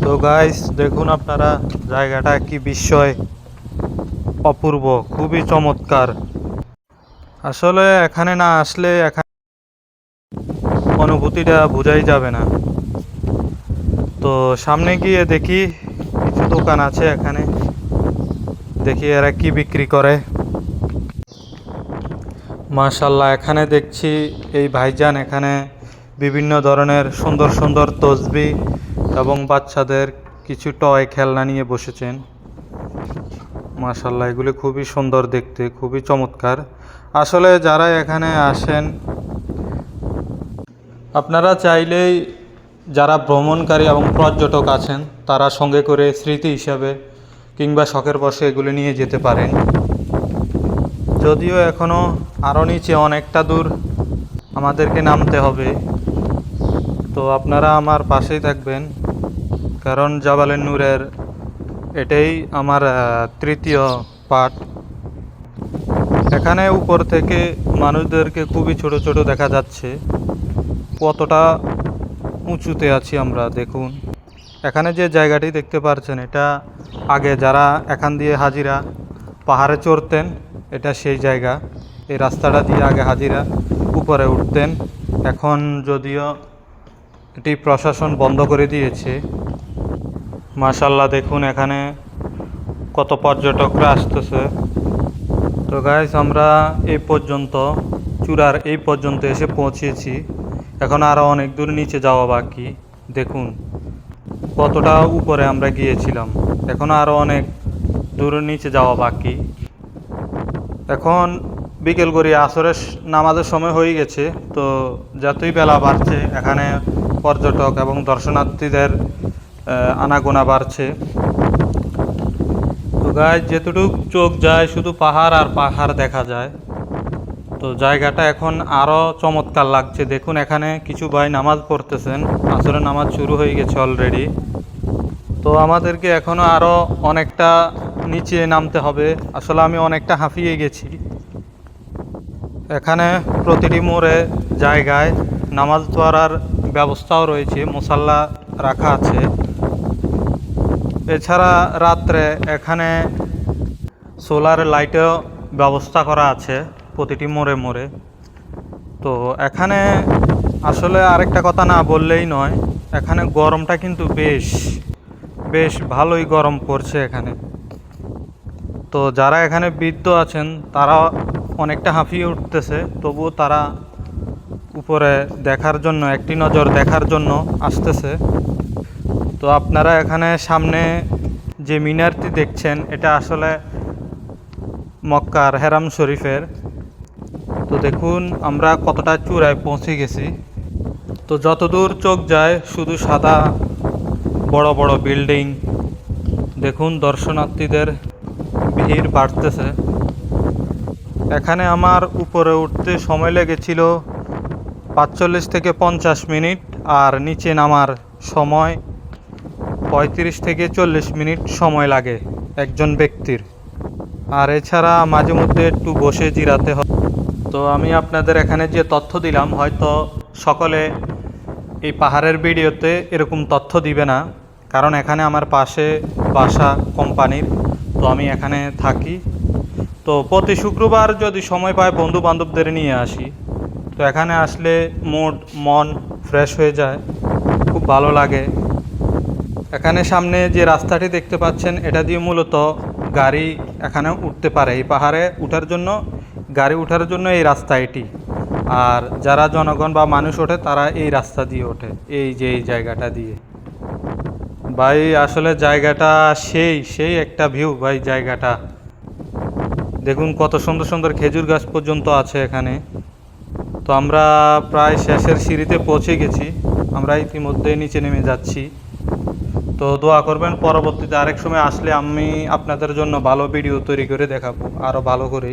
তো গাইস দেখুন আপনারা জায়গাটা কি বিস্ময়, অপূর্ব, খুবই চমৎকার। আসলে এখানে না আসলে এখানে অনুভূতিটা বোঝাই যাবে না। তো সামনে গিয়ে দেখি কিছু দোকান আছে এখানে, দেখি এরা কি বিক্রি করে। মাশাল্লাহ, এখানে দেখছি এই ভাইজান এখানে বিভিন্ন ধরনের সুন্দর সুন্দর তসবি এবং বাচ্চাদের কিছু টয় খেলনা নিয়ে বসেছেন। মাশাল্লাহ, এগুলি খুবই সুন্দর দেখতে, খুবই চমৎকার। আসলে যারা এখানে আসেন, আপনারা চাইলেই যারা ভ্রমণকারী এবং পর্যটক আছেন তারা সঙ্গে করে স্মৃতি হিসাবে কিংবা শখের বশে এগুলি নিয়ে যেতে পারেন। যদিও এখনও আরও নিচে অনেকটা দূর আমাদেরকে নামতে হবে, তো আপনারা আমার পাশেই থাকবেন, কারণ জাবালে নূরের এটাই আমার তৃতীয় পার্ট। এখানে উপর থেকে মানুষদেরকে খুবই ছোট ছোট দেখা যাচ্ছে, কতটা উঁচুতে আছি আমরা দেখুন। এখানে যে জায়গাটি দেখতে পাচ্ছেন, এটা আগে যারা এখান দিয়ে হাজিরা পাহাড়ে চড়তেন, এটা সেই জায়গা। এই রাস্তাটা দিয়ে আগে হাজিরা উপরে উঠতেন। এখন যদিও এটি প্রশাসন বন্ধ করে দিয়েছে। মাশাল্লাহ, দেখুন এখানে কত পর্যটকরা আসতেছে। তো গাইস, আমরা এই পর্যন্ত চূড়ার এই পর্যন্ত এসে পৌঁছেছি। এখন আরও অনেক দূর নিচে যাওয়া বাকি। দেখুন কতটা উপরে আমরা গিয়েছিলাম, এখন আরও অনেক দূর নিচে যাওয়া বাকি। এখন বিকেল করে আসরের নামাজের সময় হয়ে গেছে। তো যতই বেলা বাড়ছে এখানে পর্যটক এবং দর্শনার্থীদের আনাগোনা বাড়ছে। তো গাইস, যেতটুক চোখ যায় শুধু পাহাড় আর পাহাড় দেখা যায়। তো জায়গাটা এখন আরও চমৎকার লাগছে। দেখুন এখানে কিছু ভাই নামাজ পড়তেছেন, আসরের নামাজ শুরু হয়ে গেছে অলরেডি। তো আমাদেরকে এখনও আরও অনেকটা নিচে নামতে হবে। আসলে আমি অনেকটা হাঁপিয়ে গেছি। এখানে প্রতিটি মোড়ে জায়গায় নামাজ পড়ার ব্যবস্থাও রয়েছে, মুসাল্লা রাখা আছে। এছাড়া রাত্রে এখানে সোলার লাইটেও ব্যবস্থা করা আছে প্রতিটি মোড়ে মোড়ে। তো এখানে আসলে আরেকটা কথা না বললেই নয়, এখানে গরমটা কিন্তু বেশ বেশ ভালোই গরম পড়ছে এখানে। তো যারা এখানে বৃদ্ধ আছেন তারা অনেকটা হাঁপিয়ে উঠতেছে, তবুও তারা উপরে দেখার জন্য, একটি নজর দেখার জন্য আসতেছে। তো আপনারা এখানে সামনে যে মিনারটি দেখছেন, এটা আসলে মক্কার হেরাম শরীফের। তো দেখুন আমরা কতটা চূড়ায় পৌঁছে গেছি। তো যতদূর চোখ যায় শুধু সাদা বড় বড় বিল্ডিং। দেখুন দর্শনার্থীদের ভিড় বাড়তেছে। এখানে আমার উপরে উঠতে সময় লেগেছিল ৪৫ থেকে ৫০ মিনিট, আর নিচে নামার সময় ৩৫ থেকে ৪০ মিনিট সময় লাগে একজন ব্যক্তির। আর এছাড়া মাঝে মধ্যে একটু বসে জিরাতে হয়। তো আমি আপনাদের এখানে যে তথ্য দিলাম, হয়তো সকলে এই পাহাড়ের ভিডিওতে এরকম তথ্য দিবে না, কারণ এখানে আমার পাশে বাসা কোম্পানির, তো আমি এখানে থাকি। তো প্রতি শুক্রবার যদি সময় পাই বন্ধু বান্ধবদের নিয়ে আসি। তো এখানে আসলে মন ফ্রেশ হয়ে যায়, খুব ভালো লাগে। এখানে সামনে যে রাস্তাটি দেখতে পাচ্ছেন, এটা দিয়ে মূলত গাড়ি এখানে উঠতে পারে। এই পাহাড়ে উঠার জন্য, গাড়ি উঠার জন্য এই রাস্তা এটি। আর যারা জনগণ বা মানুষ ওঠে তারা এই রাস্তা দিয়ে ওঠে, এই যে এই জায়গাটা দিয়ে। ভাই আসলে জায়গাটা সেই একটা ভিউ ভাই। জায়গাটা দেখুন কত সুন্দর সুন্দর খেজুর গাছ পর্যন্ত আছে এখানে। তো আমরা প্রায় শেষের সিঁড়িতে পৌঁছে গেছি, আমরা ইতিমধ্যে নিচে নেমে যাচ্ছি। তো দোয়া করবেন, পরবর্তীতে আরেক সময় আসলে আমি আপনাদের জন্য ভালো ভিডিও তৈরি করে দেখাবো আরও ভালো করে।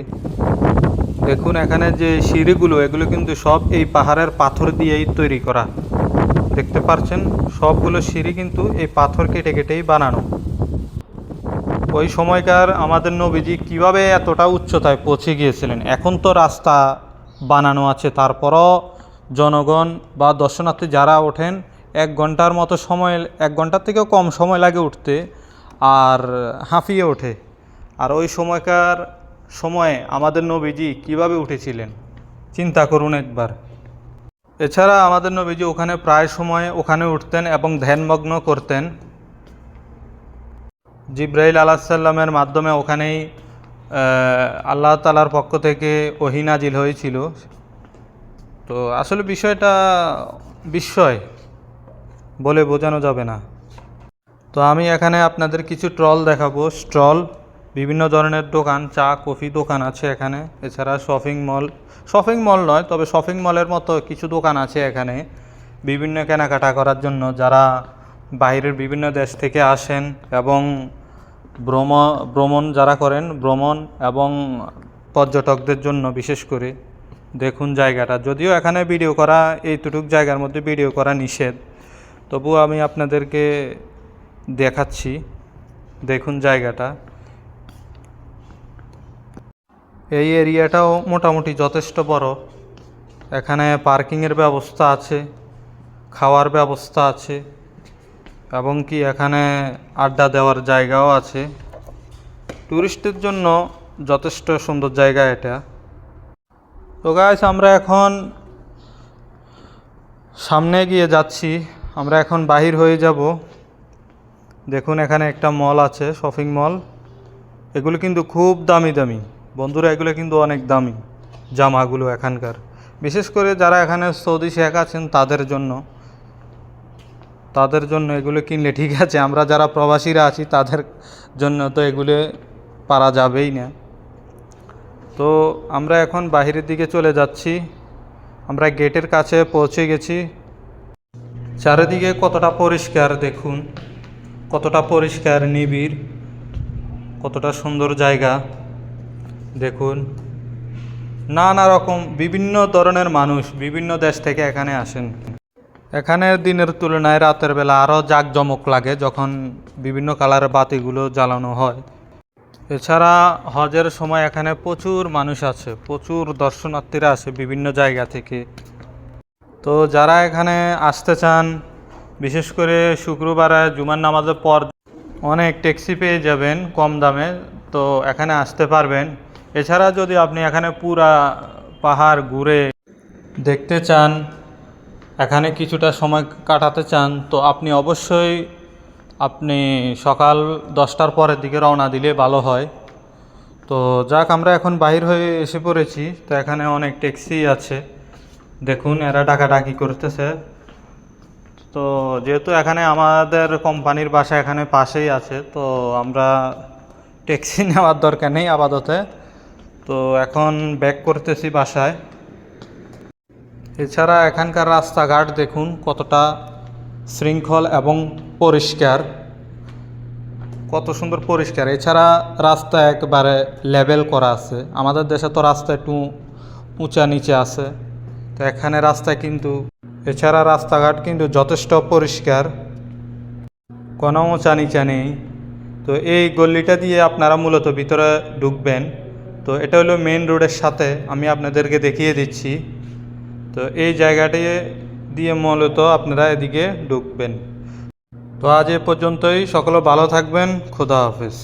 দেখুন এখানে যে সিঁড়িগুলো, এগুলো কিন্তু সব এই পাহাড়ের পাথর দিয়েই তৈরি করা। দেখতে পাচ্ছেন সবগুলো সিঁড়ি কিন্তু এই পাথর কেটে কেটেই বানানো। ওই সময়কার আমাদের নবীজি কিভাবে এতটা উচ্চতায় পৌঁছে গিয়েছিলেন। এখন তো রাস্তা বানানো আছে, তারপরও জনগণ বা দর্শনার্থী যারা ওঠেন 1 ঘন্টার মতো সময়, 1 ঘন্টার থেকেও কম সময় লাগে উঠতে, আর হাঁফিয়ে ওঠে। আর ওই সময়কার সময়ে আমাদের নবীজি কিভাবে উঠেছিলেন চিন্তা করুন একবার। এছাড়া আমাদের নবীজি ওখানে প্রায় সময় ওখানে উঠতেন এবং ধ্যানমগ্ন করতেন। জিব্রাইল আলাইহিসসালামের মাধ্যমে ওখানেই আল্লাহ তাআলার পক্ষ থেকে ওহী নাজিল হয়েছিল। তো আসলে বিষয়টা বিস্ময় বলে বোঝানো যাবে না। তো আমি এখানে আপনাদের কিছু ট্রল দেখাবো, স্টল, বিভিন্ন ধরনের দোকান, চা কফি দোকান আছে এখানে। এছাড়া শপিং মল নয়, তবে শপিং মলের মতো কিছু দোকান আছে এখানে বিভিন্ন কেনাকাটা করার জন্য, যারা বাইরের বিভিন্ন দেশ থেকে আসেন এবং ভ্রমণ যারা করেন, ভ্রমণ এবং পর্যটকদের জন্য বিশেষ করে। দেখুন জায়গাটা, যদিও এখানে ভিডিও করা, এইটুকু জায়গার মধ্যে ভিডিও করা নিষেধ, তবুও আমি আপনাদেরকে দেখাচ্ছি। দেখুন জায়গাটা, এই এরিয়াটাও মোটামুটি যথেষ্ট বড়। এখানে পার্কিংয়ের ব্যবস্থা আছে, খাওয়ার ব্যবস্থা আছে, এবং কি এখানে আড্ডা দেওয়ার জায়গাও আছে। ট্যুরিস্টের জন্য যথেষ্ট সুন্দর জায়গা এটা। তো গাইস, আমরা এখন সামনে গিয়ে যাচ্ছি, আমরা এখন বাহির হয়ে যাব। দেখুন এখানে একটা মল আছে, শপিং মল। এগুলো কিন্তু খুব দামি দামি বন্ধুরা, এগুলো কিন্তু অনেক দামি জামাগুলো এখানকার, বিশেষ করে যারা এখানে সৌদি শেখ আছেন তাদের জন্য এগুলো কিনলে ঠিক আছে। আমরা যারা প্রবাসীরা আছি তাদের জন্য তো এগুলো পারা যাবেই না। তো আমরা এখন বাহিরের দিকে চলে যাচ্ছি, আমরা গেটের কাছে পৌঁছে গেছি। চারিদিকে কতটা পরিষ্কার দেখুন, কতটা পরিষ্কার নিবিড়, কতটা সুন্দর জায়গা দেখুন। নানা রকম বিভিন্ন ধরনের মানুষ বিভিন্ন দেশ থেকে এখানে আসেন। এখানে দিনের তুলনায় রাতের বেলা আরও জাঁকজমক লাগে যখন বিভিন্ন কালারের বাতিগুলো জ্বালানো হয়। এছাড়া হজের সময় এখানে প্রচুর মানুষ আছে, প্রচুর দর্শনার্থীরা আসে বিভিন্ন জায়গা থেকে। তো যারা এখানে আসতে চান, বিশেষ করে শুক্রবারে জুমার নামাজের পর অনেক ট্যাক্সি পেয়ে যাবেন কম দামে, তো এখানে আসতে পারবেন। এছাড়া যদি আপনি এখানে পুরা পাহাড় ঘুরে দেখতে চান, এখানে কিছুটা সময় কাটাতে চান, তো আপনি অবশ্যই সকাল 10টার পরের দিকে রওনা দিলে ভালো হয়। তো যাক, আমরা এখন বাহির হয়ে এসে পড়েছি। তো এখানে অনেক ট্যাক্সি আছে, দেখুন এরা ডাকাডাকি করতেছে। তো যেহেতু এখানে আমাদের কোম্পানির বাসা এখানে পাশেই আছে, তো আমরা ট্যাক্সি নেওয়ার দরকার নেই আপাতত। তো এখন ব্যাক করতেছি বাসায়। এছাড়া এখানকার রাস্তাঘাট দেখুন কতটা শৃঙ্খল এবং পরিষ্কার, কত সুন্দর পরিষ্কার। এছাড়া রাস্তা একবারে লেভেল করা আছে। আমাদের দেশে তো রাস্তা একটু উঁচা নিচে আছে, তো এখানে এছাড়া রাস্তাঘাট কিন্তু যথেষ্ট পরিষ্কার, কোনো উঁচা নিচা নেই। তো এই গলিটা দিয়ে আপনারা মূলত ভিতরে ঢুকবেন। তো এটা হলো মেন রোডের সাথে, আমি আপনাদেরকে দেখিয়ে দিচ্ছি। তো এই জায়গাটি দিয়ে মূলত আপনারা এদিকে ঢুকবেন। তো আজ এ পর্যন্তই, সকলে ভালো থাকবেন, খোদা হাফেজ।